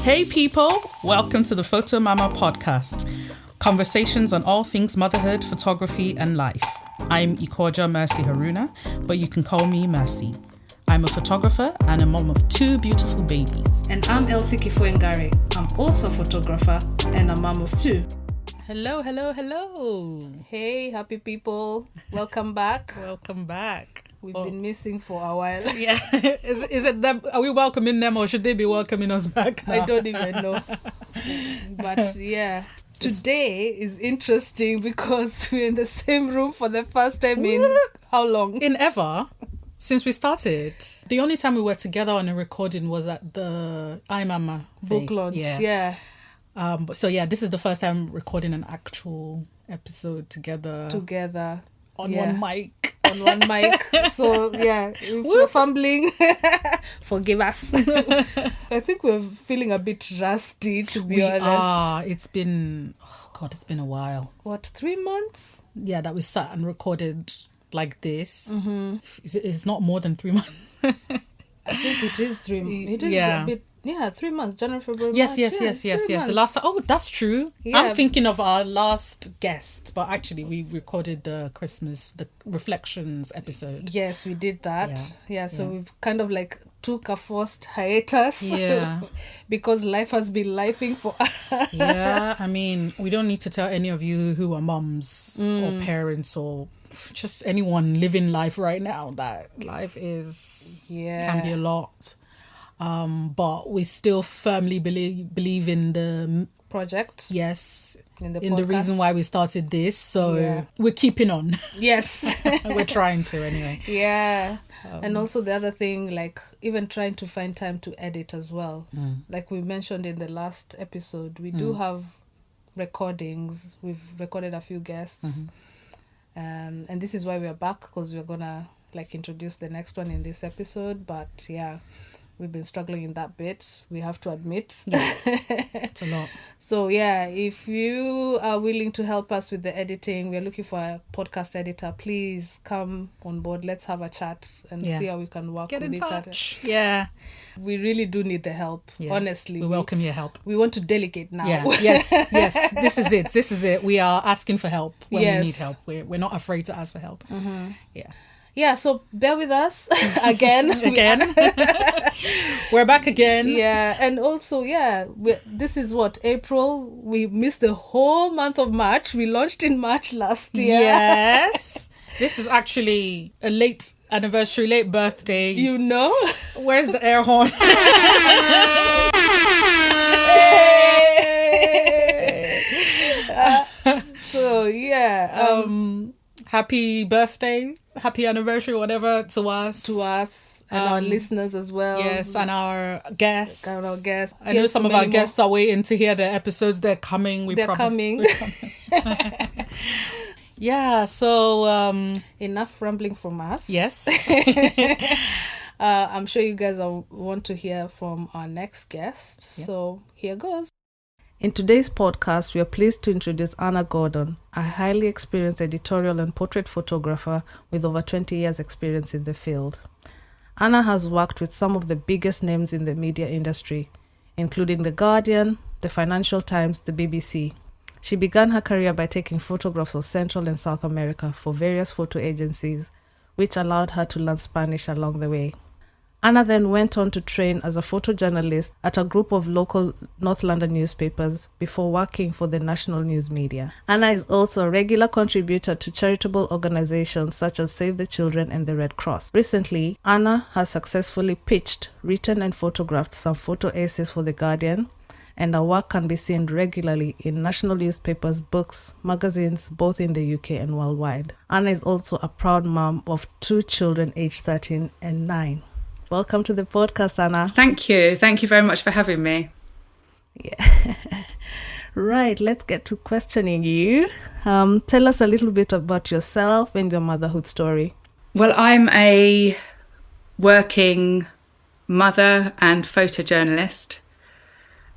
Hey people, welcome to the Photo Mama podcast. Conversations on all things motherhood, photography and life. I'm Ikoja Mercy Haruna, but you can call me Mercy. I'm a photographer and a mom of two beautiful babies. And I'm Elsie Kifuengare. I'm also a photographer and a mom of two. Hello. Hey, happy people. Welcome back. Welcome back. We've been missing for a while. Yeah. Is it them? Are we welcoming them or should they be welcoming us back now? I don't even know. But yeah. Today is interesting because we're in the same room for the first time in how long? In ever. Since we started. The only time we were together on a recording was at the iMama book launch. Yeah. So this is the first time recording an actual episode together on one mic. So if we're fumbling, forgive us. I think we're feeling a bit rusty, to be honest. It's been a while. What, 3 months? Yeah, that we sat and recorded like this. Mm-hmm. It's not more than 3 months. I think it is 3 months. It is a bit. Yeah, 3 months. January, February, Yes. March. The last time. Oh, that's true. Yeah. I'm thinking of our last guest, but actually we recorded the Reflections episode. Yes, we did that. Yeah, so we've kind of like took a forced hiatus. Yeah. Because life has been lifing for us. Yeah, I mean, we don't need to tell any of you who are mums or parents or just anyone living life right now that life can be a lot. But we still firmly believe in the project. Yes. In the reason why we started this. So we're keeping on. Yes. We're trying to anyway. Yeah. And also the other thing, like even trying to find time to edit as well. Like we mentioned in the last episode, we do have recordings. We've recorded a few guests. And this is why we're back, because we're going to like introduce the next one in this episode. But we've been struggling in that bit, we have to admit. Yeah, it's a lot. So if you are willing to help us with the editing, we're looking for a podcast editor. Please come on board. Let's have a chat and see how we can work with each other. Yeah. We really do need the help, honestly. We welcome your help. We want to delegate now. Yeah. Yes. This is it. We are asking for help when we need help. We're not afraid to ask for help. Mm-hmm. Yeah. Yeah, so bear with us again. We're back again. Yeah, and also, this is April. We missed the whole month of March. We launched in March last year. Yes. This is actually a late anniversary, late birthday. You know? Where's the air horn? Happy birthday, happy anniversary, whatever, to us. And our listeners as well. Yes, and our guests. I know some of our guests are waiting to hear their episodes. They're coming. They're coming. Yeah, so... enough rambling from us. Yes. I'm sure you guys want to hear from our next guest. So here goes. In today's podcast, we are pleased to introduce Anna Gordon, a highly experienced editorial and portrait photographer with over 20 years' experience in the field. Anna has worked with some of the biggest names in the media industry, including The Guardian, The Financial Times, the BBC. She began her career by taking photographs of Central and South America for various photo agencies, which allowed her to learn Spanish along the way. Anna then went on to train as a photojournalist at a group of local North London newspapers before working for the national news media. Anna is also a regular contributor to charitable organizations such as Save the Children and the Red Cross. Recently, Anna has successfully pitched, written and photographed some photo essays for The Guardian, and her work can be seen regularly in national newspapers, books, magazines, both in the UK and worldwide. Anna is also a proud mom of 2 children aged 13 and 9. Welcome to the podcast, Anna. Thank you. Thank you very much for having me. Yeah. Right, let's get to questioning you. Tell us a little bit about yourself and your motherhood story. Well, I'm a working mother and photojournalist.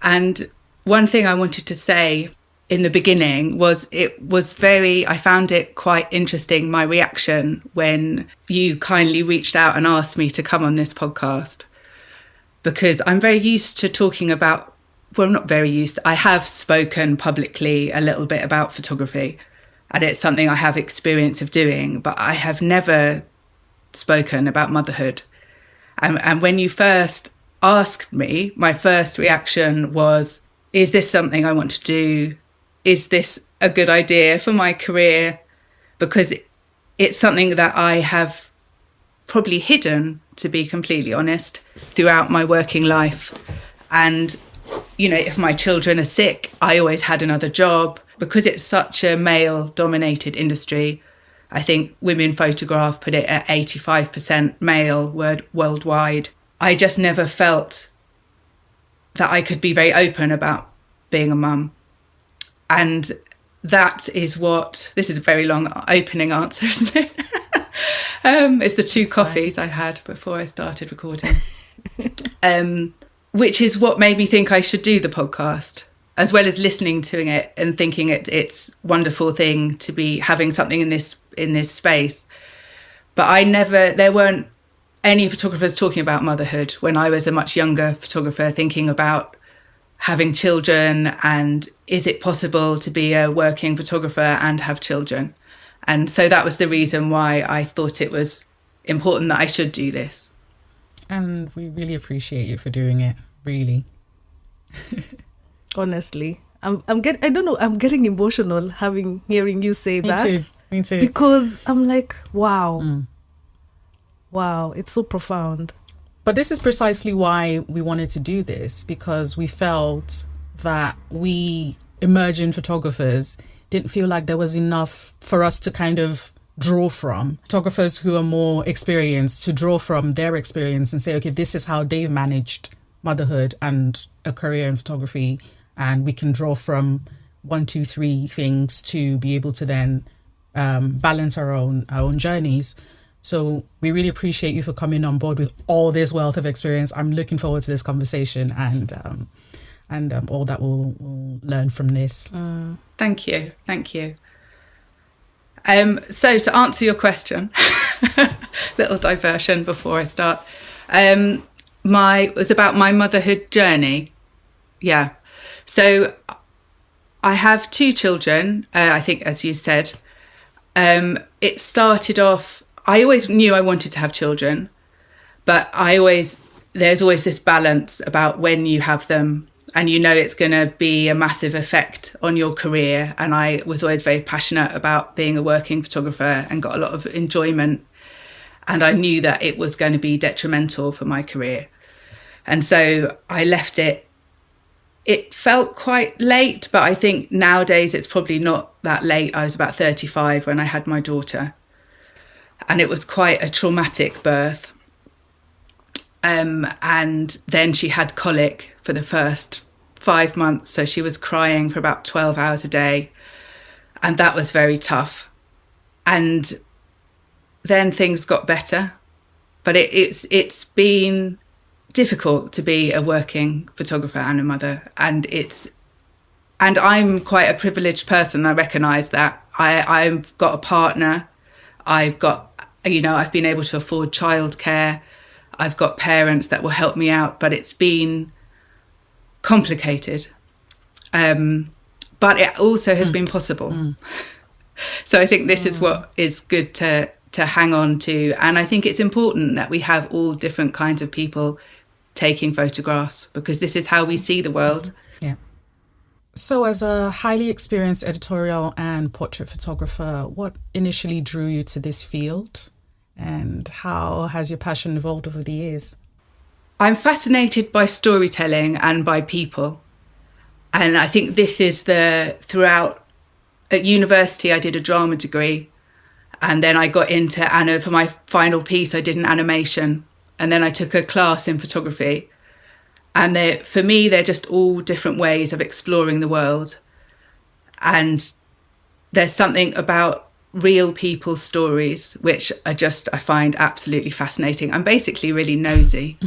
And one thing I wanted to say in the beginning was I found it quite interesting, my reaction when you kindly reached out and asked me to come on this podcast, because I'm very used to talking about well, not very used. I have spoken publicly a little bit about photography, and it's something I have experience of doing, but I have never spoken about motherhood. And when you first asked me, my first reaction was, is this something I want to do? Is this a good idea for my career? Because it's something that I have probably hidden, to be completely honest, throughout my working life. And, you know, if my children are sick, I always had another job. Because it's such a male-dominated industry, I think Women Photograph put it at 85% male worldwide. I just never felt that I could be very open about being a mum. And that is what, this is a very long opening answer, isn't it? It's the two coffees I had before I started recording. Which is what made me think I should do the podcast, as well as listening to it and thinking it's a wonderful thing to be having something in this space. But there weren't any photographers talking about motherhood when I was a much younger photographer, thinking about having children and is it possible to be a working photographer and have children? And so that was the reason why I thought it was important that I should do this. And we really appreciate you for doing it, really. Honestly, I'm getting emotional hearing you say that. Me too. Because I'm like, wow. Wow, it's so profound. But this is precisely why we wanted to do this, because we felt that we emerging photographers didn't feel like there was enough for us to kind of draw from. Photographers who are more experienced, to draw from their experience and say, okay, this is how they've managed motherhood and a career in photography. And we can draw from 1, 2, 3 things to be able to then balance our own journeys. So we really appreciate you for coming on board with all this wealth of experience. I'm looking forward to this conversation and all that we'll learn from this. Thank you. So to answer your question, little diversion before I start. It was about my motherhood journey. Yeah. So I have 2 children, I think, as you said. It started off, I always knew I wanted to have children, but there's always this balance about when you have them, and you know it's going to be a massive effect on your career. And I was always very passionate about being a working photographer and got a lot of enjoyment. And I knew that it was going to be detrimental for my career. And so I left it. It felt quite late, but I think nowadays it's probably not that late. I was about 35 when I had my daughter. And it was quite a traumatic birth. And then she had colic for the first 5 months. So she was crying for about 12 hours a day. And that was very tough. And then things got better. But it's been difficult to be a working photographer and a mother. And I'm quite a privileged person. I recognise that. I've got a partner. I've been able to afford childcare. I've got parents that will help me out, but it's been complicated. But it also has been possible. So I think this is what is good to hang on to. And I think it's important that we have all different kinds of people taking photographs, because this is how we see the world. Yeah. So as a highly experienced editorial and portrait photographer, what initially drew you to this field? And how has your passion evolved over the years? I'm fascinated by storytelling and by people. And I think this is throughout, at university, I did a drama degree. And then I got into, for my final piece, I did an animation. And then I took a class in photography. And for me, they're just all different ways of exploring the world. And there's something about real people's stories, which I find absolutely fascinating. I'm basically really nosy.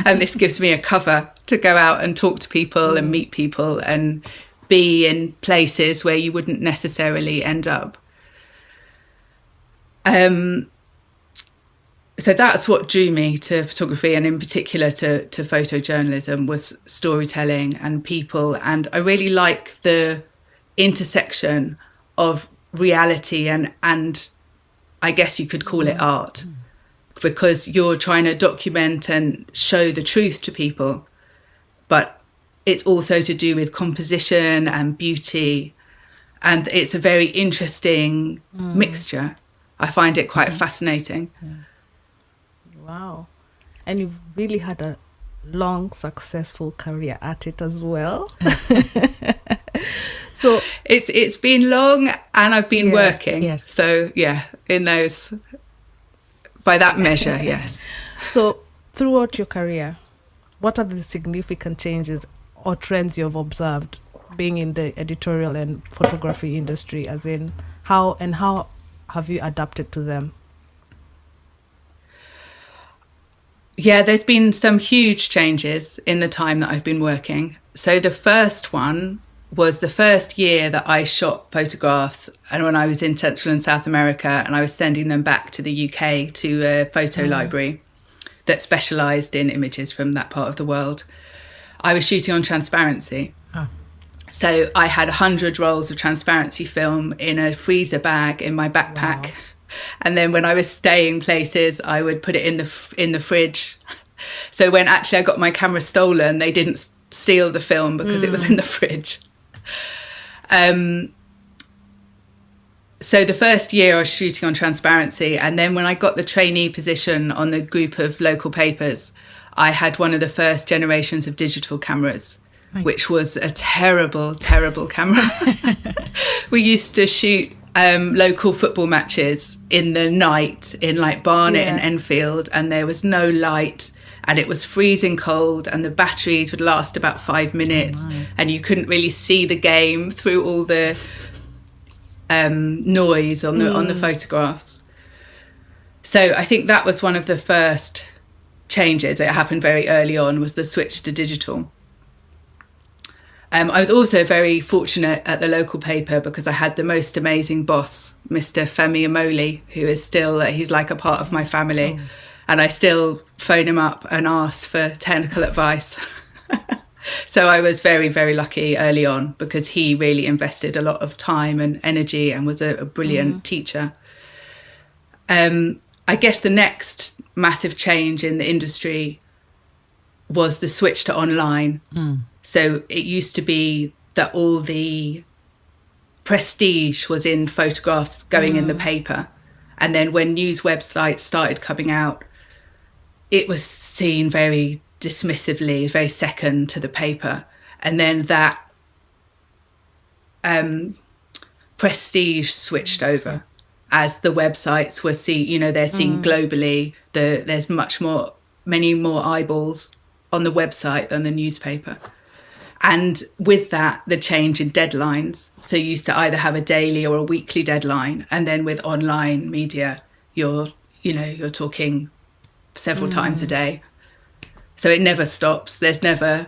And this gives me a cover to go out and talk to people and meet people and be in places where you wouldn't necessarily end up. so that's what drew me to photography, and in particular to photojournalism, was storytelling and people. And I really like the intersection of reality and I guess you could call it art, because you're trying to document and show the truth to people, but it's also to do with composition and beauty, and it's a very interesting mixture. I find it quite fascinating. Wow. And you've really had a long, successful career at it as well. So it's been long, and I've been working. Yes. So yeah, in those, by that measure, yes. So throughout your career, what are the significant changes or trends you've observed being in the editorial and photography industry, as in how have you adapted to them? Yeah, there's been some huge changes in the time that I've been working. So the first one was the first year that I shot photographs, and when I was in Central and South America, and I was sending them back to the UK to a photo library that specialised in images from that part of the world. I was shooting on transparency. So I had 100 rolls of transparency film in a freezer bag in my backpack. Wow. And then when I was staying places, I would put it in the fridge. So when actually I got my camera stolen, they didn't steal the film because it was in the fridge. So the first year I was shooting on transparency, and then when I got the trainee position on the group of local papers, I had one of the first generations of digital cameras. Nice. Which was a terrible, terrible camera. We used to shoot local football matches in the night in like Barnet and Enfield, and there was no light, and it was freezing cold, and the batteries would last about 5 minutes, and you couldn't really see the game through all the noise on the photographs. So I think that was one of the first changes. It happened very early on, was the switch to digital. I was also very fortunate at the local paper because I had the most amazing boss, Mr. Femi Amoli, who is still, he's like a part of my family. Oh. And I still phone him up and ask for technical advice. So I was very, very lucky early on because he really invested a lot of time and energy and was a brilliant teacher. I guess the next massive change in the industry was the switch to online. So it used to be that all the prestige was in photographs going in the paper. And then when news websites started coming out, it was seen very dismissively, very second to the paper. And then that prestige switched over as the websites were they're seen globally. There's many more eyeballs on the website than the newspaper. And with that, the change in deadlines. So you used to either have a daily or a weekly deadline. And then with online media, you're talking several times a day. So it never stops. There's never,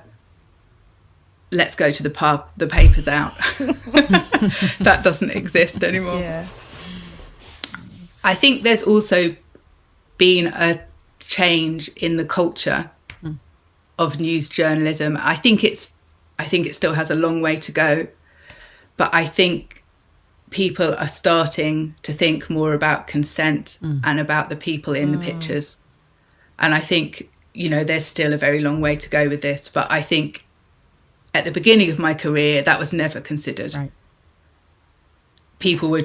let's go to the pub, the paper's out. That doesn't exist anymore. Yeah. I think there's also been a change in the culture of news journalism. I think it still has a long way to go, but I think people are starting to think more about consent and about the people in the pictures. And I think, there's still a very long way to go with this, but I think at the beginning of my career, that was never considered. Right. People were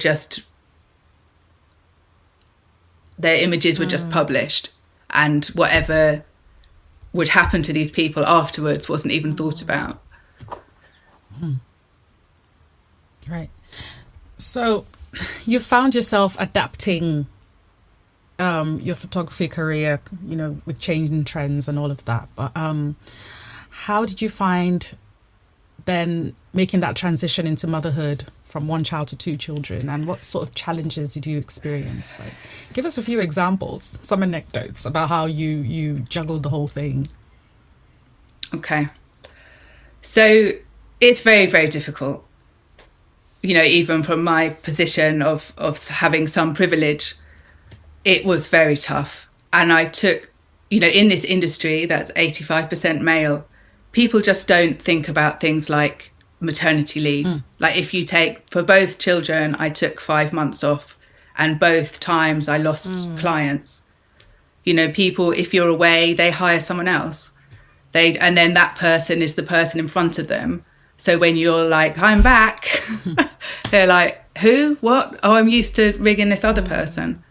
their images were just published, and whatever would happen to these people afterwards wasn't even thought about. Right. So you found yourself adapting your photography career, with changing trends and all of that. But how did you find then making that transition into motherhood from one child to two children, and what sort of challenges did you experience? Like, give us a few examples, some anecdotes about how you juggled the whole thing. Okay. So it's very, very difficult. Even from my position of having some privilege, it was very tough. And I took, in this industry that's 85% male, people just don't think about things like maternity leave. Like if you take, for both children, I took 5 months off, and both times I lost clients. People, if you're away, they hire someone else. And then that person is the person in front of them. So when you're like, I'm back, they're like, who? What? Oh, I'm used to ringing this other person.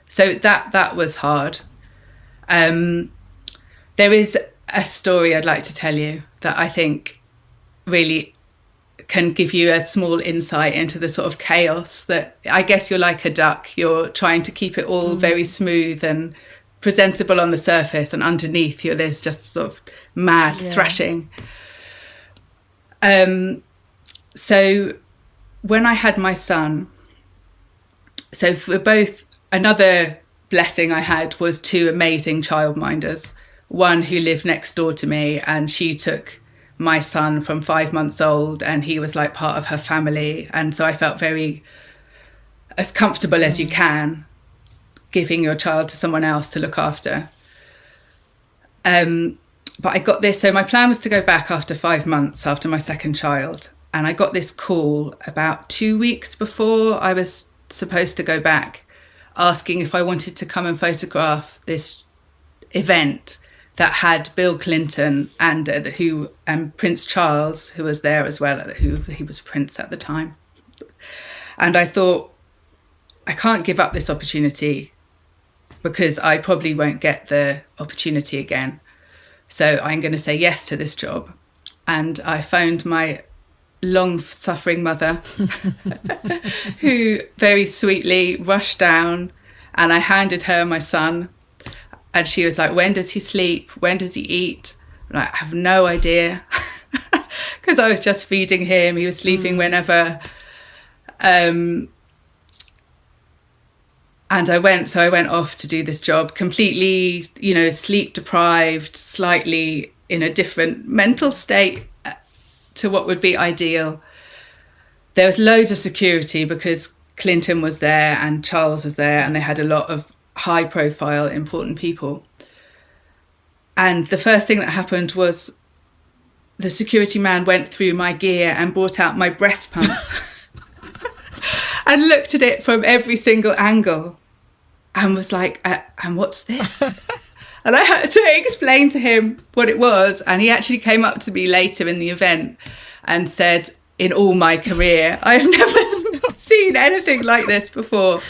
So that was hard. There is a story I'd like to tell you that I think really can give you a small insight into the sort of chaos that, I guess you're like a duck. You're trying to keep it all very smooth and presentable on the surface, and underneath there's just sort of mad thrashing. So when I had my son, so for both, another blessing I had was 2 amazing childminders. One who lived next door to me, and she took my son from 5 months old, and he was like part of her family. And so I felt very as comfortable as you can giving your child to someone else to look after. But I got this, so my plan was to go back after 5 months after my second child. And I got this call about 2 weeks before I was supposed to go back, asking if I wanted to come and photograph this event that had Bill Clinton and Prince Charles, who was there as well, he was Prince at the time. And I thought, I can't give up this opportunity because I probably won't get the opportunity again. So I'm going to say yes to this job. And I phoned my long-suffering mother, who very sweetly rushed down, and I handed her my son. And she was like, when does he sleep? When does he eat? And I have no idea, because I was just feeding him. He was sleeping whenever. And I went off to do this job completely, sleep deprived, slightly in a different mental state to what would be ideal. There was loads of security because Clinton was there and Charles was there, and they had a lot of high profile, important people. And the first thing that happened was the security man went through my gear and brought out my breast pump and looked at it from every single angle and was like, and what's this? And I had to explain to him what it was. And he actually came up to me later in the event and said, in all my career, I have never seen anything like this before.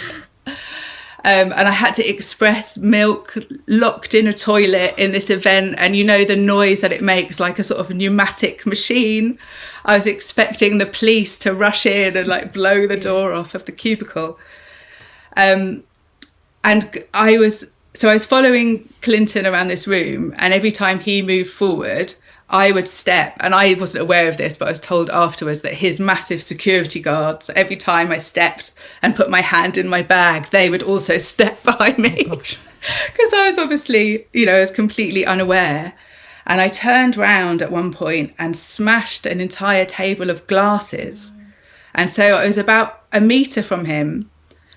And I had to express milk locked in a toilet in this event. And the noise that it makes, like a sort of pneumatic machine. I was expecting the police to rush in and like blow the door off of the cubicle. And I was following Clinton around this room, and every time he moved forward, I would step, and I wasn't aware of this, but I was told afterwards that his massive security guards, every time I stepped and put my hand in my bag, they would also step behind me. Because I was obviously, I was completely unaware. And I turned round at one point and smashed an entire table of glasses. And so I was about a metre from him,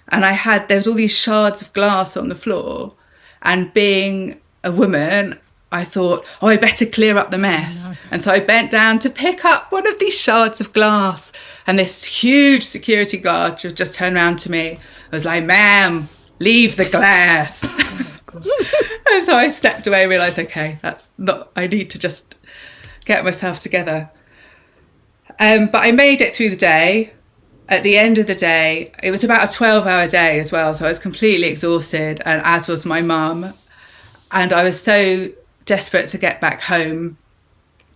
and there was all these shards of glass on the floor. And being a woman, I thought, I better clear up the mess. No. And so I bent down to pick up one of these shards of glass. And this huge security guard just turned around to me. I was like, ma'am, leave the glass. Oh, and so I stepped away and realised, okay, I need to just get myself together. But I made it through the day. At the end of the day, it was about a 12-hour day as well. So I was completely exhausted, and as was my mum. And I was so desperate to get back home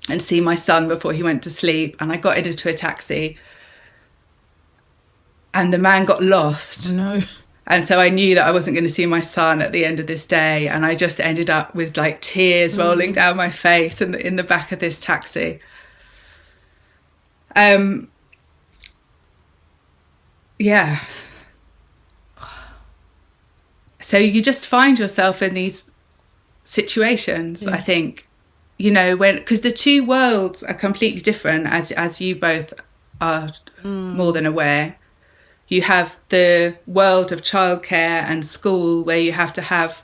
and see my son before he went to sleep. And I got into a taxi, and the man got lost. No. And so I knew that I wasn't going to see my son at the end of this day. And I just ended up with like tears rolling down my face in the back of this taxi. Yeah. So you just find yourself in these situations, I think, because the two worlds are completely different, as you both are more than aware. You have the world of childcare and school, where you have to have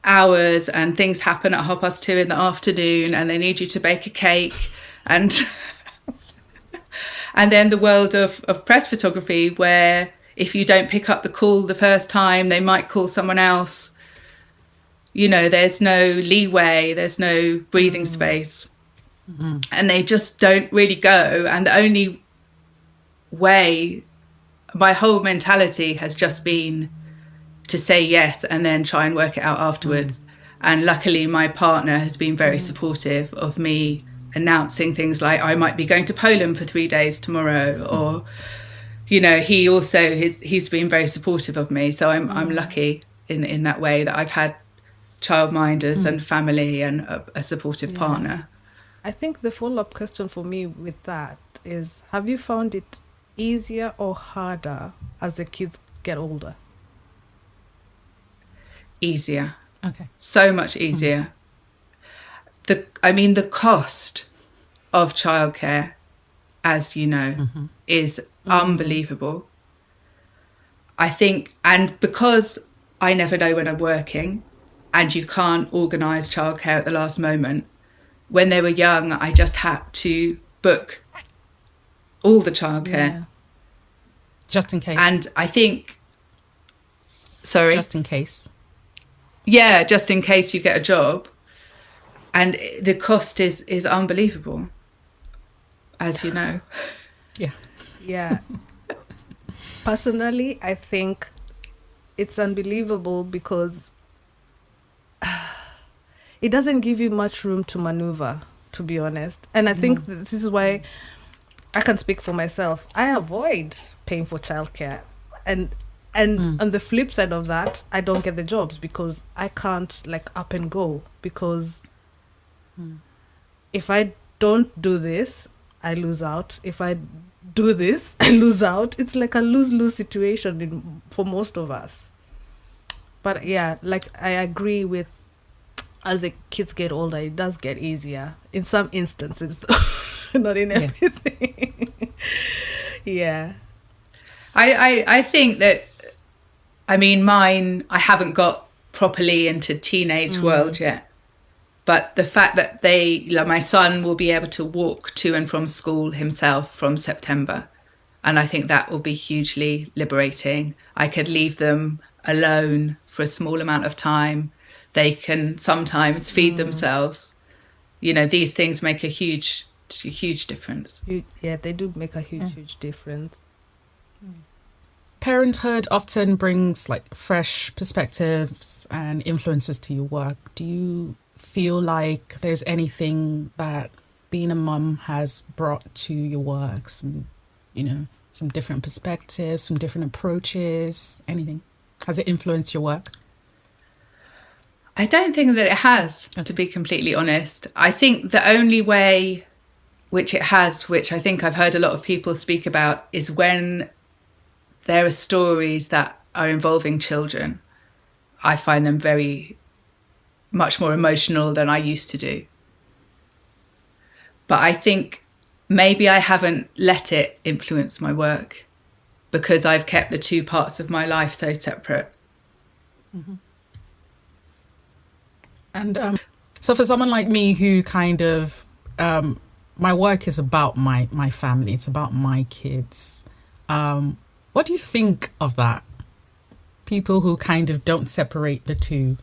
hours and things happen at 2:30 in the afternoon and they need you to bake a cake and and then the world of press photography, where if you don't pick up the call the first time, they might call someone else. You know, there's no leeway, there's no breathing space. Mm-hmm. And they just don't really go. And the only way, my whole mentality has just been to say yes and then try and work it out afterwards. And luckily my partner has been very supportive of me announcing things like I might be going to Poland for 3 days tomorrow, or you know, he's been very supportive of me. So I'm lucky in that way, that I've had childminders and family and a supportive partner. I think the follow-up question for me with that is, have you found it easier or harder as the kids get older? Easier. Okay. So much easier. The cost of childcare, as you know, is unbelievable. I think, and because I never know when I'm working and you can't organise childcare at the last moment, when they were young, I just had to book all the childcare. Yeah. Just in case. And I think, sorry? Just in case. Yeah, just in case you get a job. And the cost is unbelievable, as you know. Yeah. Yeah. Personally, I think it's unbelievable because it doesn't give you much room to maneuver, to be honest. And I think this is why I can speak for myself. I avoid paying for childcare. And on the flip side of that, I don't get the jobs because I can't up and go, because if I don't do this, I lose out. If I do this, I lose out. It's like a lose-lose situation for most of us. But yeah, I agree with, as the kids get older, it does get easier in some instances, not in everything. Yeah. I think that, mine, I haven't got properly into teenage world yet. But the fact that my son will be able to walk to and from school himself from September. And I think that will be hugely liberating. I could leave them alone for a small amount of time. They can sometimes feed themselves. You know, these things make a huge difference. Yeah, they do make a huge difference. Parenthood often brings fresh perspectives and influences to your work. Do you feel like there's anything that being a mum has brought to your work? Some different perspectives, some different approaches, anything? Has it influenced your work? I don't think that it has, to be completely honest. I think the only way which it has, which I think I've heard a lot of people speak about, is when there are stories that are involving children. I find them very much more emotional than I used to do. But I think maybe I haven't let it influence my work because I've kept the two parts of my life so separate. Mm-hmm. And so for someone like me who kind of, my work is about my family, it's about my kids. What do you think of that? People who kind of don't separate the two.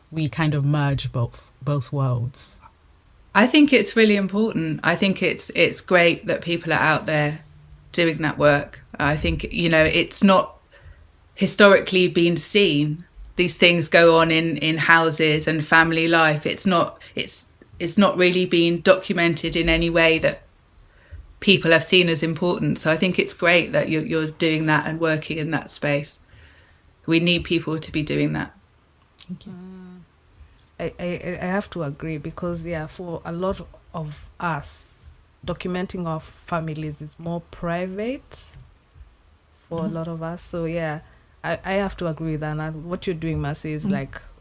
We kind of merge both worlds. I think it's really important. I think it's great that people are out there doing that work. I think, it's not historically been seen. These things go on in houses and family life. It's not really been documented in any way that people have seen as important. So I think it's great that you're doing that and working in that space. We need people to be doing that. Thank you. I have to agree because, for a lot of us, documenting our families is more private for a lot of us. So, I have to agree with that. And what you're doing, Mercy, is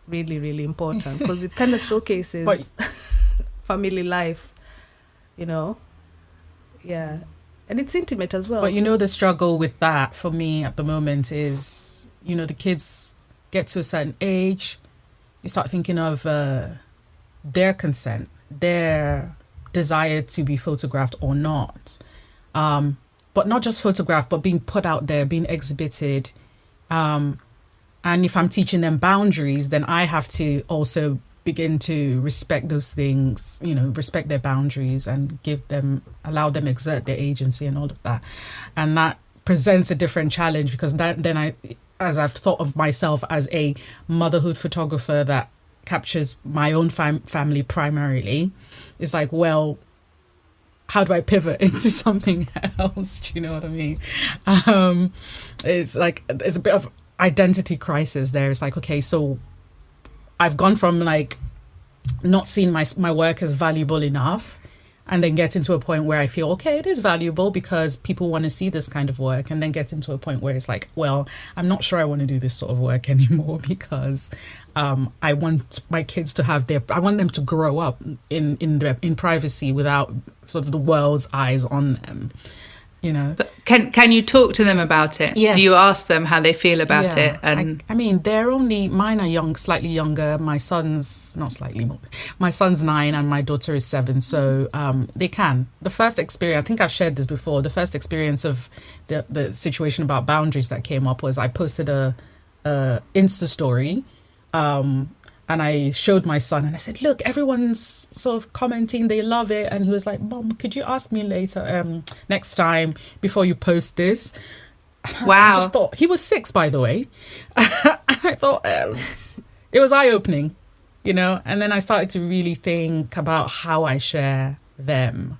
really, really important because it kind of showcases family life, Yeah. And it's intimate as well. But, the struggle with that for me at the moment is, the kids get to a certain age. you start thinking of their consent, their desire to be photographed or not. But not just photographed, but being put out there, being exhibited. And if I'm teaching them boundaries, then I have to also begin to respect those things, respect their boundaries and allow them exert their agency and all of that. And that presents a different challenge, because as I've thought of myself as a motherhood photographer that captures my own family primarily, it's like, well, how do I pivot into something else? Do you know what I mean? It's like, it's a bit of identity crisis there. It's like, okay, so I've gone from like not seeing my work as valuable enough, and then getting to a point where I feel, okay, it is valuable because people want to see this kind of work, and then getting to a point where it's like, well, I'm not sure I want to do this sort of work anymore, because I want my kids to I want them to grow up in privacy without sort of the world's eyes on them. But can you talk to them about it? Yes. Do you ask them how they feel about it? And I mean, mine are slightly younger. My son's not slightly more. My son's 9 and my daughter is 7. So they can. The first experience, I think I've shared this before. The first experience of the situation about boundaries that came up was I posted a Insta story. And I showed my son and I said, look, everyone's sort of commenting, they love it. And he was like, Mom, could you ask me later, next time before you post this? Wow. I just thought, he was 6, by the way. I thought it was eye-opening, and then I started to really think about how I share them,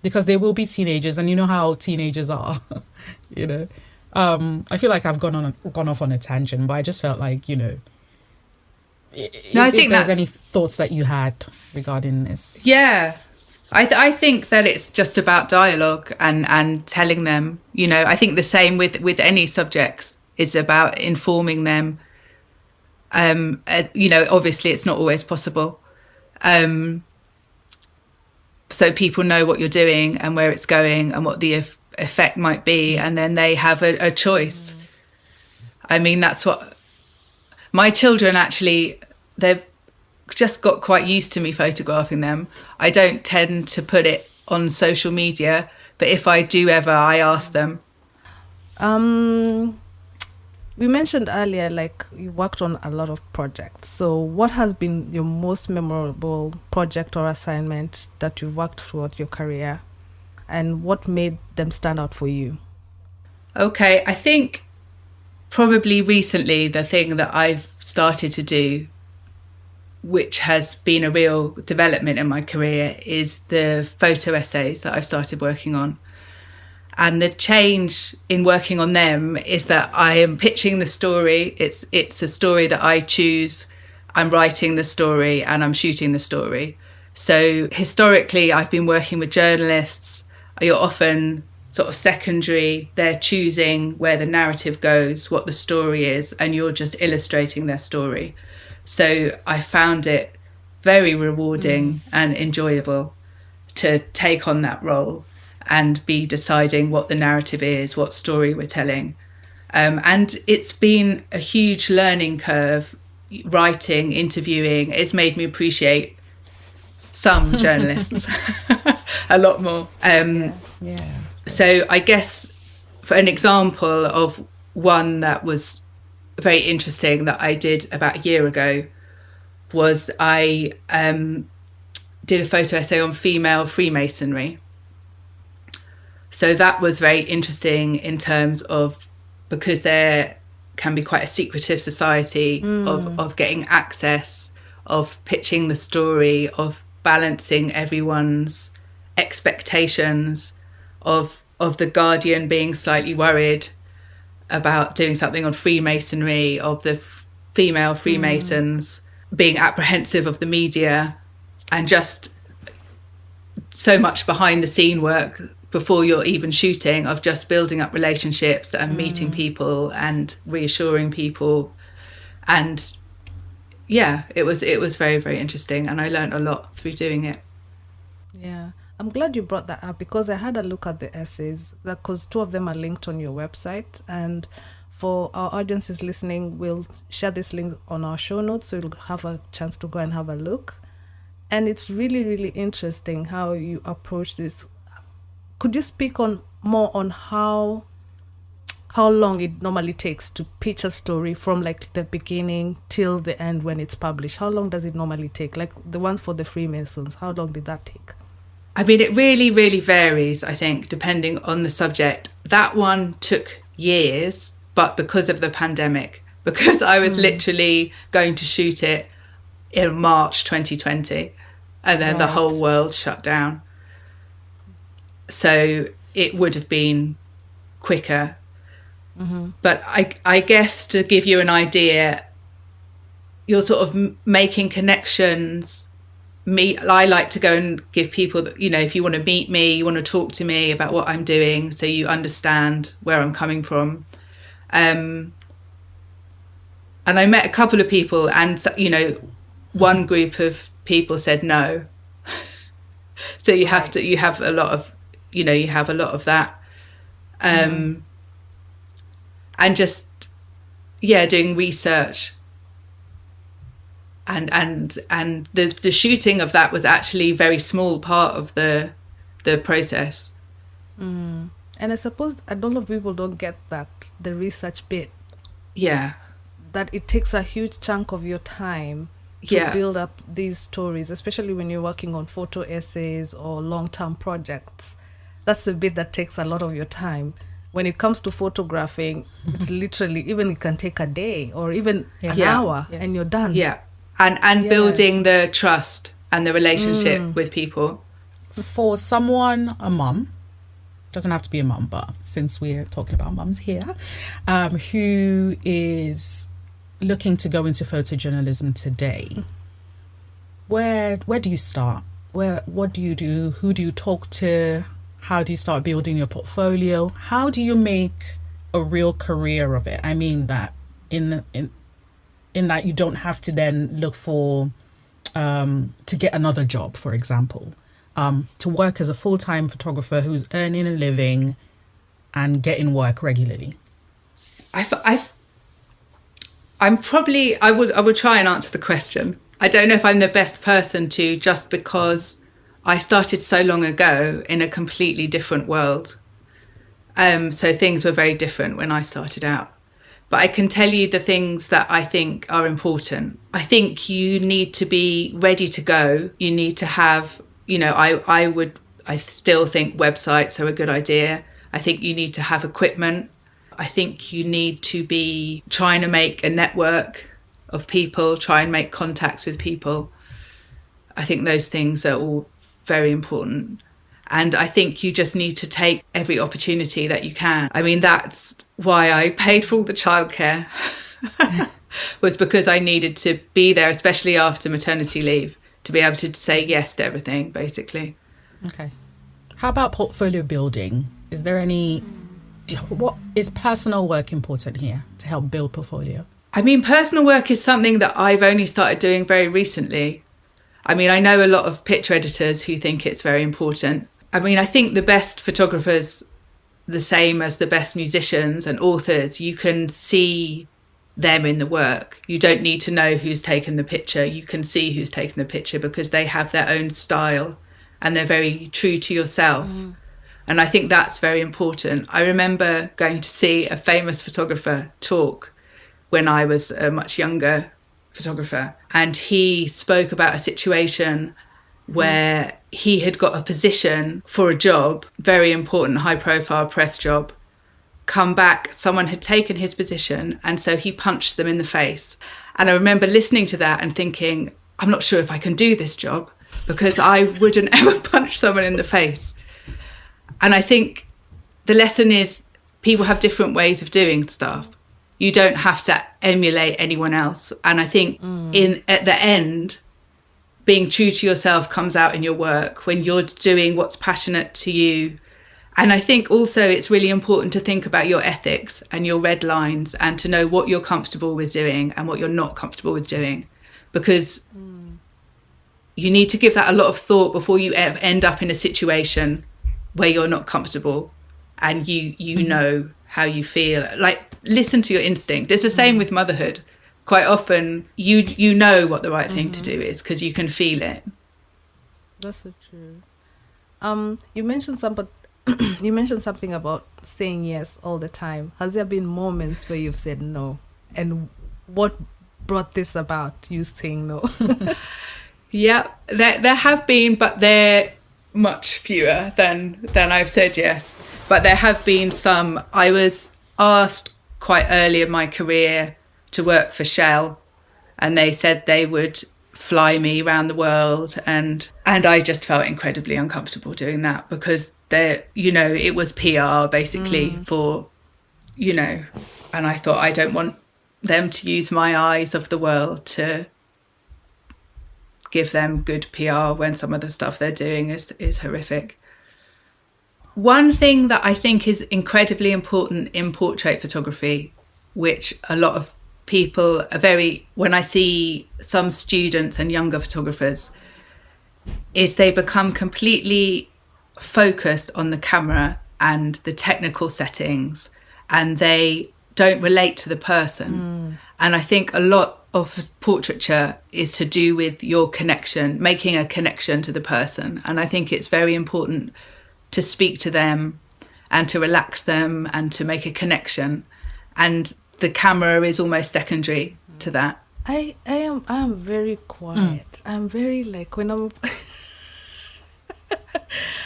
because they will be teenagers, and you know how teenagers are, I feel like I've gone off on a tangent, but I just felt like, I think there's any thoughts that you had regarding this. Yeah, I think that it's just about dialogue and telling them, I think the same with any subjects, is about informing them. Obviously it's not always possible. So people know what you're doing and where it's going and what the effect might be. And then they have a choice. I mean, that's what my children actually, they've just got quite used to me photographing them. I don't tend to put it on social media, but if I do ever, I ask them. We mentioned earlier, like, you worked on a lot of projects. So what has been your most memorable project or assignment that you've worked throughout your career, and what made them stand out for you? Okay, I think probably recently the thing that I've started to do, which has been a real development in my career, is the photo essays that I've started working on. And the change in working on them is that I am pitching the story. It's a story that I choose. I'm writing the story and I'm shooting the story. So historically, I've been working with journalists. You're often sort of secondary. They're choosing where the narrative goes, what the story is, and you're just illustrating their story. So I found it very rewarding and enjoyable to take on that role and be deciding what the narrative is, what story we're telling. And it's been a huge learning curve, writing, interviewing. It's made me appreciate some journalists a lot more. So I guess for an example of one that was very interesting that I did about a year ago was I did a photo essay on female Freemasonry. So that was very interesting in terms of, because there can be quite a secretive society of getting access, of pitching the story, of balancing everyone's expectations, of the Guardian being slightly worried about doing something on Freemasonry, of the female Freemasons being apprehensive of the media, and just so much behind the scene work before you're even shooting, of just building up relationships and meeting people and reassuring people. And yeah, it was very, very interesting, and I learned a lot through doing it. Yeah, I'm glad you brought that up, because I had a look at the essays, because 2 of them are linked on your website. And for our audiences listening, we'll share this link on our show notes, so you'll have a chance to go and have a look. And it's really, really interesting how you approach this. Could you speak more on how long it normally takes to pitch a story from like the beginning till the end when it's published? How long does it normally take? Like the ones for the Freemasons, how long did that take? I mean, it really, really varies, I think, depending on the subject. That one took years, but because of the pandemic, because I was literally going to shoot it in March 2020, and then the whole world shut down. So it would have been quicker. But I guess to give you an idea, you're sort of making connections. I like to go and give people, if you want to meet me, you want to talk to me about what I'm doing, so you understand where I'm coming from. And I met a couple of people, and one group of people said no. So you have a lot of that. And just doing research. And the shooting of that was actually a very small part of the process. And I suppose a lot of people don't get that, the research bit. Yeah. That it takes a huge chunk of your time to build up these stories, especially when you're working on photo essays or long-term projects. That's the bit that takes a lot of your time. When it comes to photographing, it's literally, even it can take a day or even an hour and you're done. Yeah. And building the trust and the relationship with people. For someone, a mum, doesn't have to be a mum, but since we're talking about mums here, who is looking to go into photojournalism today, where do you start? What do you do? Who do you talk to? How do you start building your portfolio? How do you make a real career of it? I mean that in that you don't have to then look for to get another job, for example, to work as a full-time photographer who's earning a living and getting work regularly. I would try and answer the question. I don't know if I'm the best person to, just because I started so long ago in a completely different world. So things were very different when I started out. But I can tell you the things that I think are important. I think you need to be ready to go. You need to have, I still think websites are a good idea. I think you need to have equipment. I think you need to be trying to make a network of people, try and make contacts with people. I think those things are all very important. And I think you just need to take every opportunity that you can. I mean, that's why I paid for all the childcare, was because I needed to be there, especially after maternity leave, to be able to say yes to everything, basically. Okay. How about portfolio building? Is there what is personal work important here to help build portfolio? I mean, personal work is something that I've only started doing very recently. I mean, I know a lot of picture editors who think it's very important. I mean, I think the best photographers, the same as the best musicians and authors, you can see them in the work. You don't need to know who's taken the picture. You can see who's taken the picture because they have their own style and they're very true to yourself. And I think that's very important. I remember going to see a famous photographer talk when I was a much younger photographer, and he spoke about a situation where he had got a position for a job, very important, high profile press job, come back, someone had taken his position, and so he punched them in the face. And I remember listening to that and thinking, I'm not sure if I can do this job, because I wouldn't ever punch someone in the face. And I think the lesson is people have different ways of doing stuff. You don't have to emulate anyone else. And I think at the end, being true to yourself comes out in your work when you're doing what's passionate to you. And I think also it's really important to think about your ethics and your red lines and to know what you're comfortable with doing and what you're not comfortable with doing, because you need to give that a lot of thought before you end up in a situation where you're not comfortable and you know how you feel. Like, listen to your instinct. It's the same with motherhood. Quite often you know what the right thing to do is because you can feel it. That's so true. You mentioned something about saying yes all the time. Has there been moments where you've said no? And what brought this about, you saying no? Yeah, there have been, but they're much fewer than I've said yes. But there have been some. I was asked quite early in my career to work for Shell, and they said they would fly me around the world, and I just felt incredibly uncomfortable doing that because it was PR basically for, and I thought, I don't want them to use my eyes of the world to give them good PR when some of the stuff they're doing is horrific. One thing that I think is incredibly important in portrait photography, which a lot of people when I see some students and younger photographers, is they become completely focused on the camera and the technical settings, and they don't relate to the person. And I think a lot of portraiture is to do with your connection, making a connection to the person. And I think it's very important to speak to them and to relax them and to make a connection. And the camera is almost secondary to that. I am very quiet. I'm very when I'm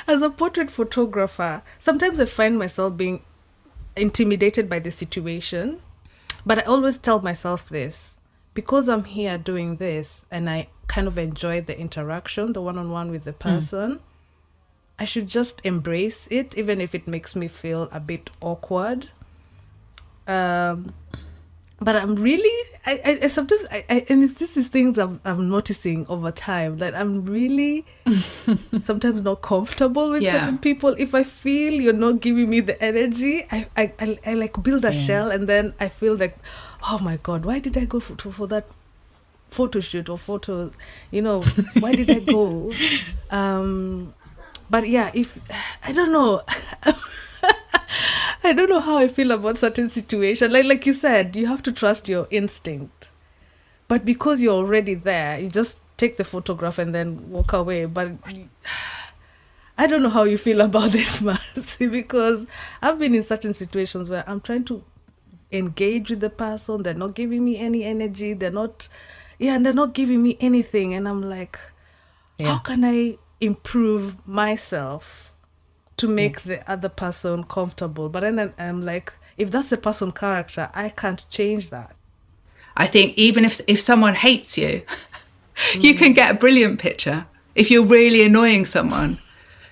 as a portrait photographer, sometimes I find myself being intimidated by the situation, but I always tell myself this: because I'm here doing this and I kind of enjoy the interaction, the one-on-one with the person, I should just embrace it, even if it makes me feel a bit awkward. But I'm really, I sometimes, and this is things I'm noticing over time, that I'm really sometimes not comfortable with certain people. If I feel you're not giving me the energy, I build a shell, and then I feel like, oh my God, why did I go for that photo shoot or photo, why did I go? But yeah, I don't know. I don't know how I feel about certain situations. Like you said, you have to trust your instinct. But because you're already there, you just take the photograph and then walk away. But I don't know how you feel about this, Marcy, because I've been in certain situations where I'm trying to engage with the person. They're not giving me any energy. They're not giving me anything. And I'm like, how can I improve myself to make the other person comfortable? But then I'm like, if that's the person's character, I can't change that. I think even if someone hates you, you can get a brilliant picture. If you're really annoying someone,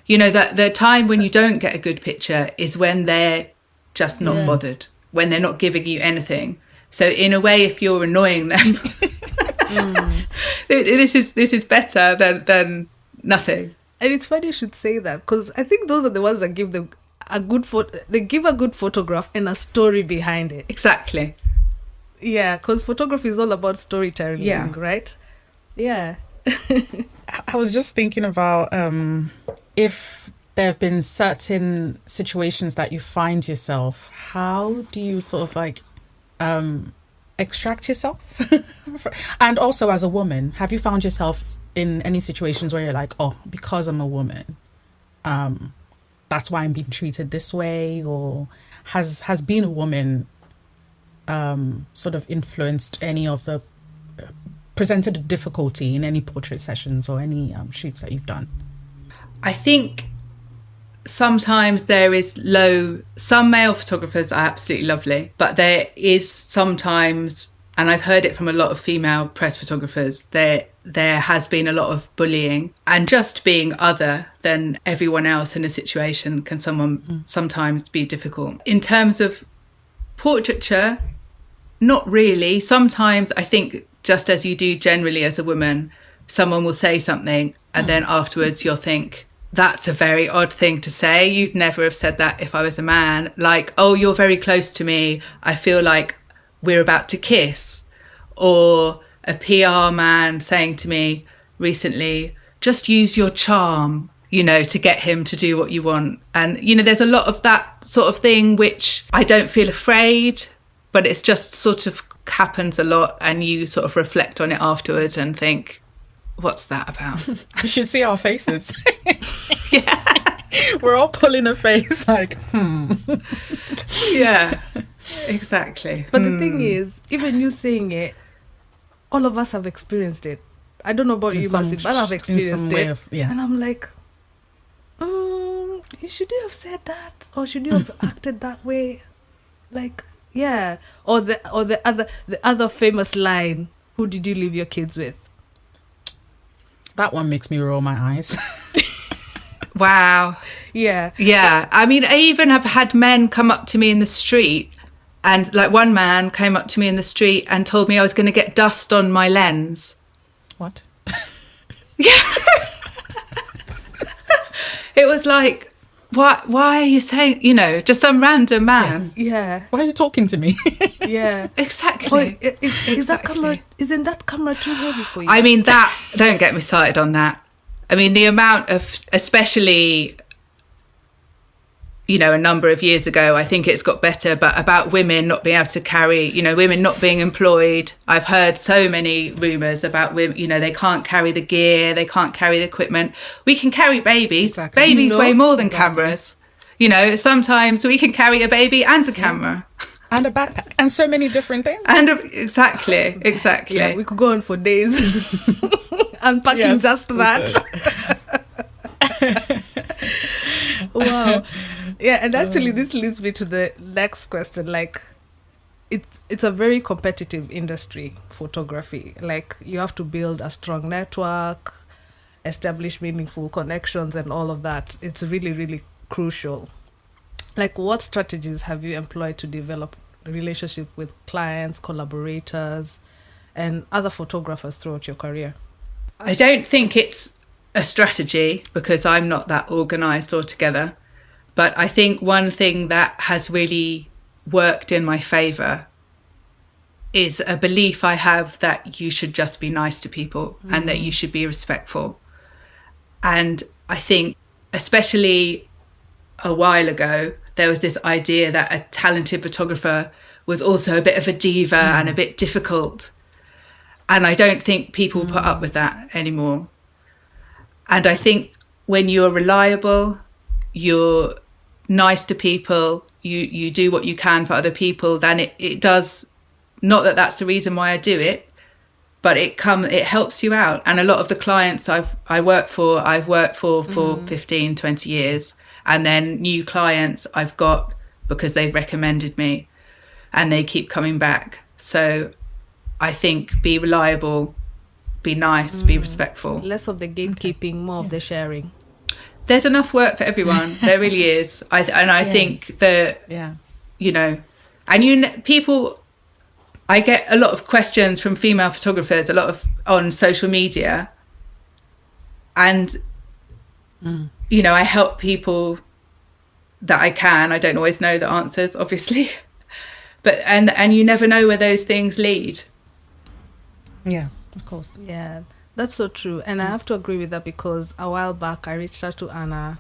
that the time when you don't get a good picture is when they're just not bothered, when they're not giving you anything. So in a way, if you're annoying them, this is better than nothing. And it's funny you should say that, because I think those are the ones that give them a good they give a good photograph and a story behind it. Exactly. Yeah, because photography is all about storytelling, right? Yeah. I was just thinking about if there have been certain situations that you find yourself, how do you sort of extract yourself? And also as a woman, have you found yourself in any situations where you're like, oh, because I'm a woman, that's why I'm being treated this way? Or has being a woman sort of influenced any of the presented a difficulty in any portrait sessions or any shoots that you've done? I think sometimes there is some male photographers are absolutely lovely, but there is sometimes, and I've heard it from a lot of female press photographers, there has been a lot of bullying, and just being other than everyone else in a situation can sometimes be difficult. In terms of portraiture, not really. Sometimes I think, just as you do generally as a woman, someone will say something and then afterwards you'll think, that's a very odd thing to say. You'd never have said that if I was a man. Like, oh, you're very close to me, I feel like we're about to kiss. Or a PR man saying to me recently, just use your charm, to get him to do what you want. And, there's a lot of that sort of thing, which I don't feel afraid but it's just sort of happens a lot, and you sort of reflect on it afterwards and think, what's that about? You should see our faces. Yeah. We're all pulling a face like, Yeah, exactly. But the thing is, even you saying it, all of us have experienced it. I don't know about you, Mercy, but I've experienced it. And I'm like, should you have said that? Or should you have acted that way? Like, yeah. Or the other famous line, who did you leave your kids with? That one makes me roll my eyes. Wow. Yeah. Yeah. I mean, I even have had men come up to me in the street, and like one man came up to me in the street and told me I was going to get dust on my lens. What? Yeah. It was like, why are you saying, just some random man. Yeah. Why are you talking to me? Yeah. Exactly. Oh, isn't that camera too heavy for you? I mean, don't get me started on that. I mean, the amount of, especially, a number of years ago, I think it's got better, but about women not being able to carry, women not being employed. I've heard so many rumours about women, they can't carry the gear, they can't carry the equipment. We can carry babies. Exactly. Babies weigh more than cameras. Sometimes we can carry a baby and a camera. And a backpack. And so many different things. Exactly. Yeah, we could go on for days. Unpacking just that. Wow. Yeah, and actually this leads me to the next question. Like, it's a very competitive industry, photography. Like, you have to build a strong network, establish meaningful connections and all of that. It's really, really crucial. Like, what strategies have you employed to develop a relationship with clients, collaborators, and other photographers throughout your career? I don't think it's a strategy, because I'm not that organised altogether. But I think one thing that has really worked in my favour is a belief I have that you should just be nice to people and that you should be respectful. And I think, especially a while ago, there was this idea that a talented photographer was also a bit of a diva and a bit difficult. And I don't think people put up with that anymore. And I think when you're reliable, you're nice to people, you do what you can for other people, then it does, not that that's the reason why I do it, but it helps you out. And a lot of the clients I've worked for 15, 20 years. And then new clients I've got because they've recommended me and they keep coming back. So I think be reliable, be nice, be respectful. Less of the gatekeeping, more of the sharing. There's enough work for everyone. There really is. I think that, people, I get a lot of questions from female photographers, a lot of on social media. And, I help people that I can. I don't always know the answers, obviously. But, and you never know where those things lead. Yeah, of course. Yeah, that's so true. And I have to agree with that, because a while back I reached out to Anna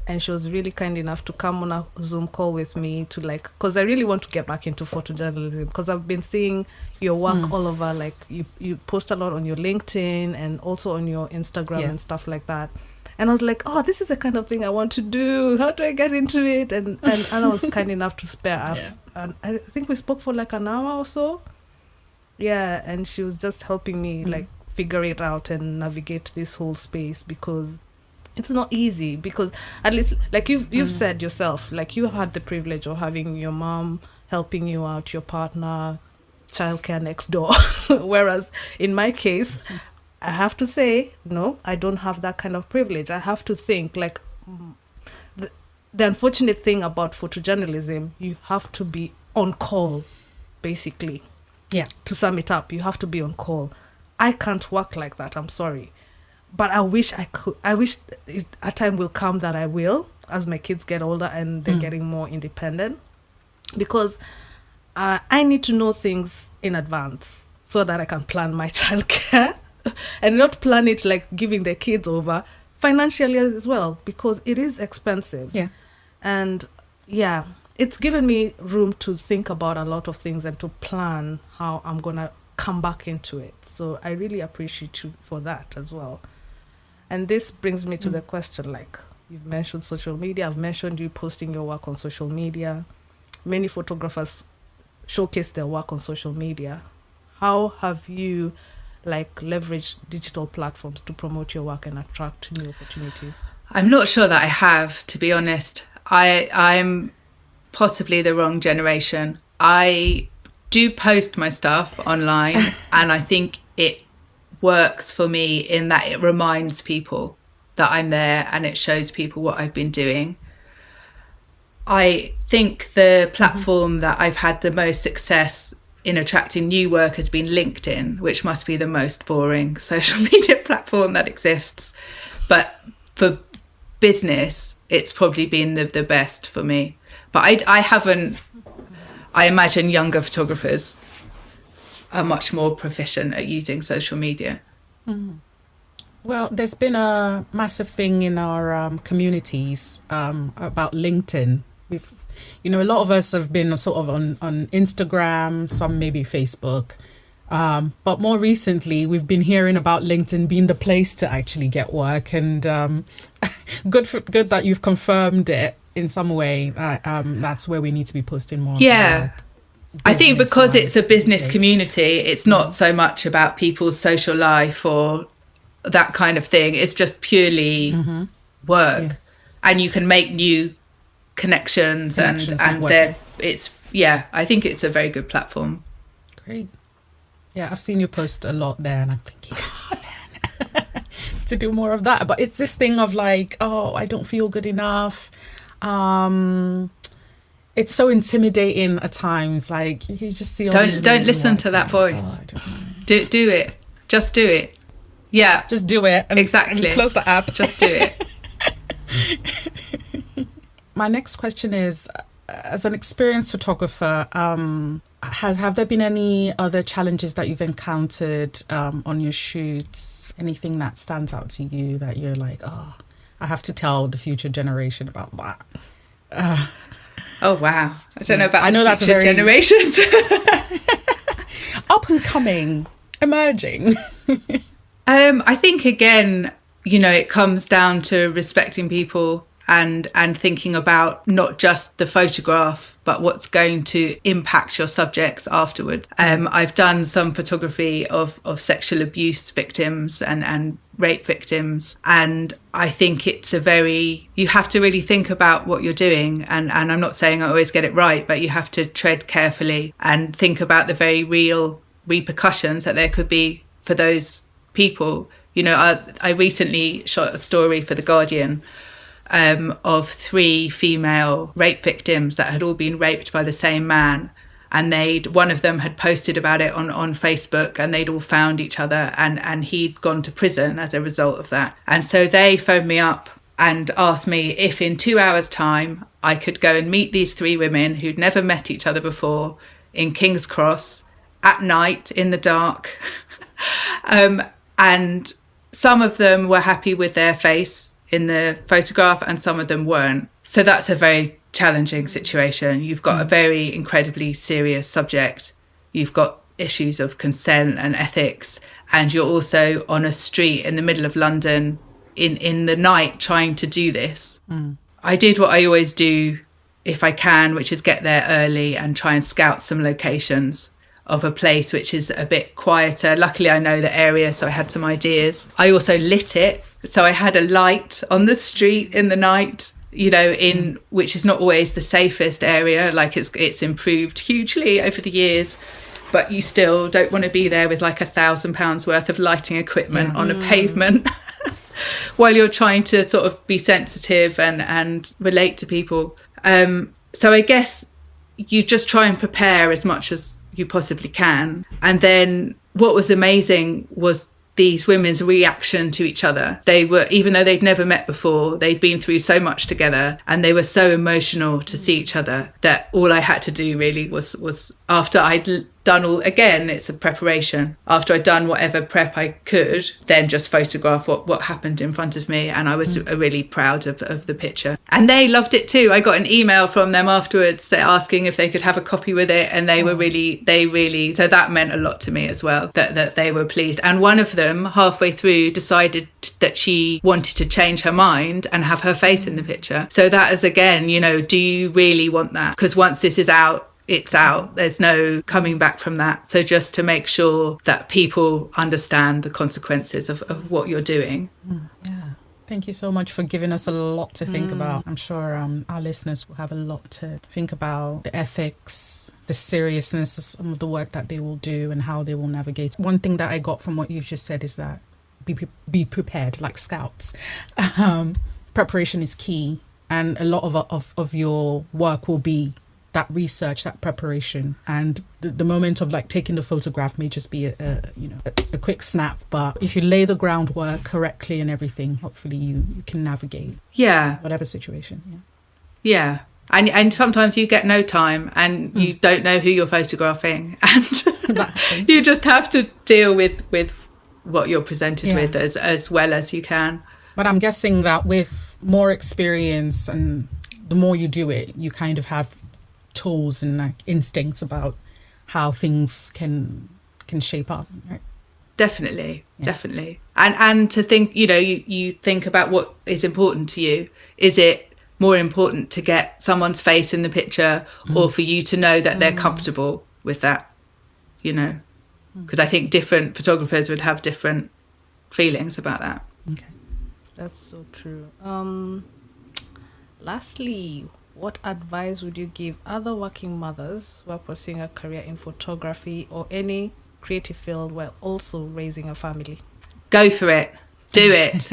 and she was really kind enough to come on a Zoom call with me to because I really want to get back into photojournalism, because I've been seeing your work all over. Like you post a lot on your LinkedIn and also on your Instagram and stuff like that. And I was like, oh, this is the kind of thing I want to do. How do I get into it? And Anna was kind enough to spare up. And I think we spoke for like an hour or so. Yeah, and she was just helping me figure it out and navigate this whole space, because it's not easy. Because at least you've said yourself, you had the privilege of having your mom helping you out, your partner, childcare next door. Whereas in my case, I have to say, no, I don't have that kind of privilege. I have to think the unfortunate thing about photojournalism, you have to be on call, basically. Yeah. To sum it up, you have to be on call. I can't work like that. I'm sorry. But I wish I could. I wish a time will come that I will, as my kids get older and they're getting more independent. Because I need to know things in advance so that I can plan my childcare and not plan it like giving the kids over financially as well, because it is expensive. Yeah. And yeah, it's given me room to think about a lot of things and to plan how I'm going to come back into it. So I really appreciate you for that as well. And this brings me to the question, like, you've mentioned social media. I've mentioned you posting your work on social media. Many photographers showcase their work on social media. How have you, like, leveraged digital platforms to promote your work and attract new opportunities? I'm not sure that I have, to be honest. I'm possibly the wrong generation. I do post my stuff online and I think it works for me in that it reminds people that I'm there and it shows people what I've been doing. I think the platform that I've had the most success in attracting new work has been LinkedIn, which must be the most boring social media platform that exists. But for business, it's probably been the best for me. But I imagine younger photographers are much more proficient at using social media. Mm. Well, there's been a massive thing in our communities about LinkedIn. A lot of us have been sort of on Instagram, some maybe Facebook. But more recently, we've been hearing about LinkedIn being the place to actually get work. And good that you've confirmed it in some way. That's where we need to be posting more. Yeah. I think because it's a business community, it's not so much about people's social life or that kind of thing. It's just purely work. Yeah. And you can make new connections and I think it's a very good platform. Great. Yeah, I've seen you post a lot there and I'm thinking, oh man, to do more of that. But it's this thing of like, oh, I don't feel good enough. It's so intimidating at times. Like you just see. Don't listen to that voice. Do it. Just do it. Yeah. Just do it. Exactly. And close the app. Just do it. My next question is, as an experienced photographer, have there been any other challenges that you've encountered on your shoots? Anything that stands out to you that you're like, oh, I have to tell the future generation about that? Oh, wow. I don't know about I know future that's generations. Up and coming, emerging. I think, again, it comes down to respecting people and thinking about not just the photograph, but what's going to impact your subjects afterwards. I've done some photography of sexual abuse victims and rape victims. And I think you have to really think about what you're doing. And I'm not saying I always get it right, but you have to tread carefully and think about the very real repercussions that there could be for those people. I recently shot a story for The Guardian of 3 female rape victims that had all been raped by the same man. And one of them had posted about it on Facebook, and they'd all found each other, and he'd gone to prison as a result of that. And so they phoned me up and asked me if in 2 hours' time I could go and meet these 3 women who'd never met each other before in King's Cross at night in the dark. And some of them were happy with their face in the photograph and some of them weren't. So that's a very challenging situation. You've got a very incredibly serious subject. You've got issues of consent and ethics, and you're also on a street in the middle of London in the night trying to do this. I did what I always do if I can, which is get there early and try and scout some locations of a place which is a bit quieter. Luckily I know the area, so I had some ideas. I also lit it, so I had a light on the street in the night, which is not always the safest area. Like it's improved hugely over the years, but you still don't want to be there with like £1,000 worth of lighting equipment on a pavement while you're trying to sort of be sensitive and relate to people. So I guess you just try and prepare as much as you possibly can. And then what was amazing was these women's reaction to each other. They were, even though they'd never met before, they'd been through so much together, and they were so emotional to see each other that all I had to do really was after I'd done it's a preparation. After I'd done whatever prep I could, then just photograph what happened in front of me. And I was really proud of the picture. And they loved it too. I got an email from them afterwards asking if they could have a copy with it. And they were really, so that meant a lot to me as well, that they were pleased. And one of them, halfway through, decided that she wanted to change her mind and have her face in the picture. So that is, again, do you really want that? Because once this is out, it's out. There's no coming back from that. So just to make sure that people understand the consequences of what you're doing. Yeah. Thank you so much for giving us a lot to think about. I'm sure our listeners will have a lot to think about, the ethics, the seriousness of some of the work that they will do and how they will navigate. One thing that I got from what you just said is that be prepared, like scouts. Preparation is key, and a lot of your work will be that research, that preparation, and the moment of like taking the photograph may just be a quick snap, but if you lay the groundwork correctly and everything, hopefully you can navigate whatever situation. And sometimes you get no time and you don't know who you're photographing, and you just have to deal with what you're presented with as well as you can. But I'm guessing that with more experience and the more you do it, you kind of have tools and like instincts about how things can shape up, right? Definitely. And to think, you think about what is important to you. Is it more important to get someone's face in the picture or for you to know that they're comfortable with that, because I think different photographers would have different feelings about that. Okay, that's so true. Lastly, what advice would you give other working mothers who are pursuing a career in photography or any creative field while also raising a family? Go for it. Do it.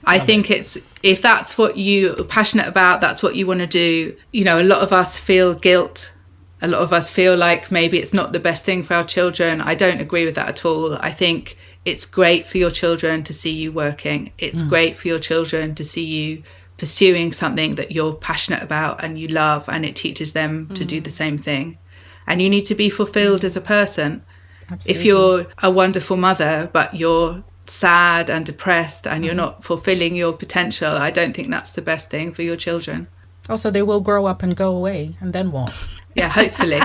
I think if that's what you're passionate about, that's what you want to do. A lot of us feel guilt. A lot of us feel like maybe it's not the best thing for our children. I don't agree with that at all. I think it's great for your children to see you working. It's great for your children to see you pursuing something that you're passionate about and you love, and it teaches them to do the same thing. And you need to be fulfilled as a person. Absolutely. If you're a wonderful mother but you're sad and depressed and you're not fulfilling your potential, I don't think that's the best thing for your children. Also, they will grow up and go away, and then what? Yeah, hopefully.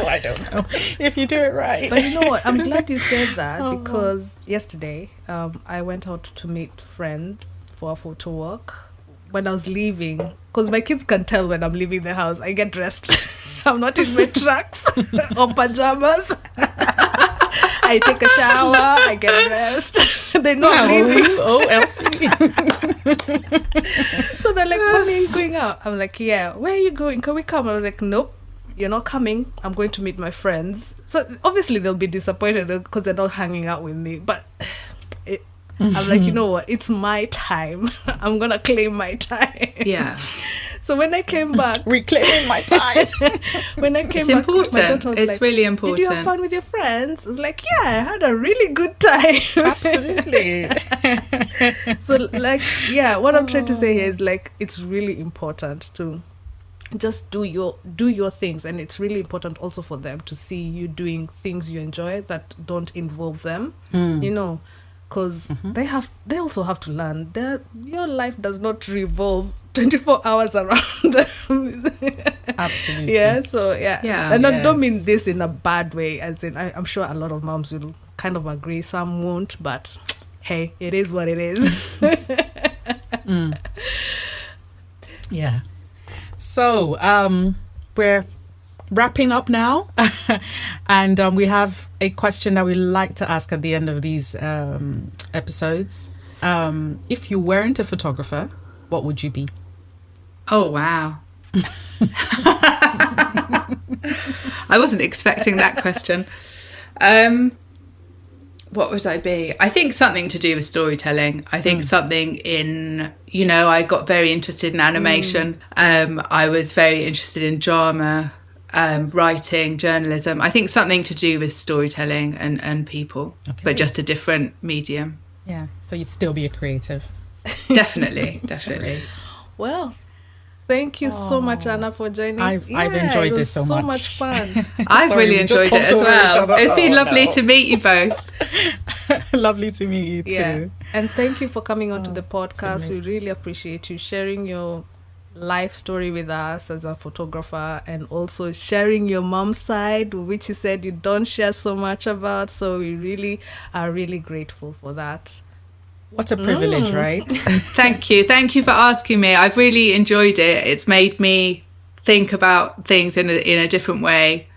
I don't know if you do it right. But you know what? I'm glad you said that because yesterday I went out to meet friends for a photo walk. When I was leaving, because my kids can tell when I'm leaving the house, I get dressed. I'm not in my tracks or pajamas. I take a shower, I get dressed. They know I'm leaving. Oh, Elsie. So they're like, Mommy, are you going out? I'm like, yeah. Where are you going? Can we come? I was like, nope, you're not coming. I'm going to meet my friends. So obviously they'll be disappointed because they're not hanging out with me. But I'm like, you know what? It's my time. I'm going to claim my time. Yeah. So when I came back... Reclaiming my time. When I came it's back... Important. My daughter was it's like, really important. Did you have fun with your friends? I was like, yeah, I had a really good time. Absolutely. So like, yeah, what I'm trying to say here is like, it's really important to just do your things. And it's really important also for them to see you doing things you enjoy that don't involve them, because they also have to learn that your life does not revolve 24 hours around them. Absolutely. Yeah. So yeah. And I don't mean this in a bad way, as in I'm sure a lot of moms will kind of agree, some won't, but hey, it is what it is. Yeah. So we're wrapping up now, and we have a question that we like to ask at the end of these episodes. If you weren't a photographer, what would you be? Oh, wow. I wasn't expecting that question. What would I be? I think something to do with storytelling. I think something in, I got very interested in animation. I was very interested in drama, writing, journalism. I think something to do with storytelling and people, but just a different medium. Yeah, so you'd still be a creative. Definitely. Well, Thank you so much, Anna, for joining. I've enjoyed this so much. So much fun. I've really enjoyed it as well. It's been lovely to meet you both. Lovely to meet you too. And thank you for coming onto the podcast. We really appreciate you sharing your life story with us as a photographer, and also sharing your mom's side, which you said you don't share so much about. So we really are really grateful for that. What a privilege, right? Thank you. Thank you for asking me. I've really enjoyed it. It's made me think about things in a different way.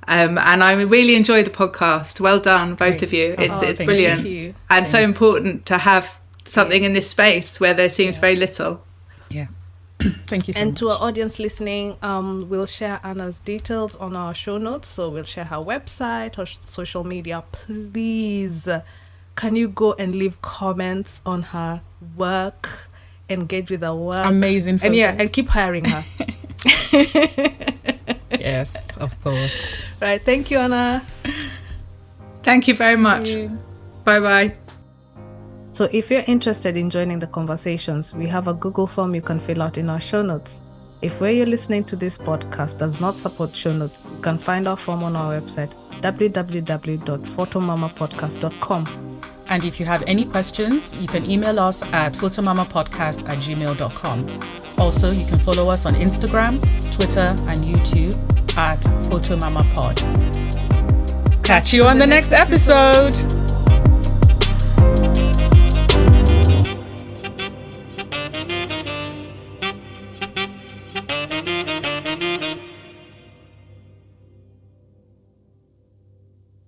And I really enjoy the podcast. Well done, both of you. It's brilliant. Thank you. And so important to have something in this space where there seems very little. Yeah. Thank you so much. And to our audience listening, we'll share Anna's details on our show notes. So we'll share her website, her social media. Please, can you go and leave comments on her work, engage with her work? Amazing photos. And keep hiring her. Yes, of course. Right. Thank you, Anna. Thank you very much. Bye-bye. So if you're interested in joining the conversations, we have a Google form you can fill out in our show notes. If where you're listening to this podcast does not support show notes, you can find our form on our website, www.photomamapodcast.com. And if you have any questions, you can email us at photomamapodcast@gmail.com. Also, you can follow us on Instagram, Twitter, and YouTube at photomamapod. Catch you on the next episode.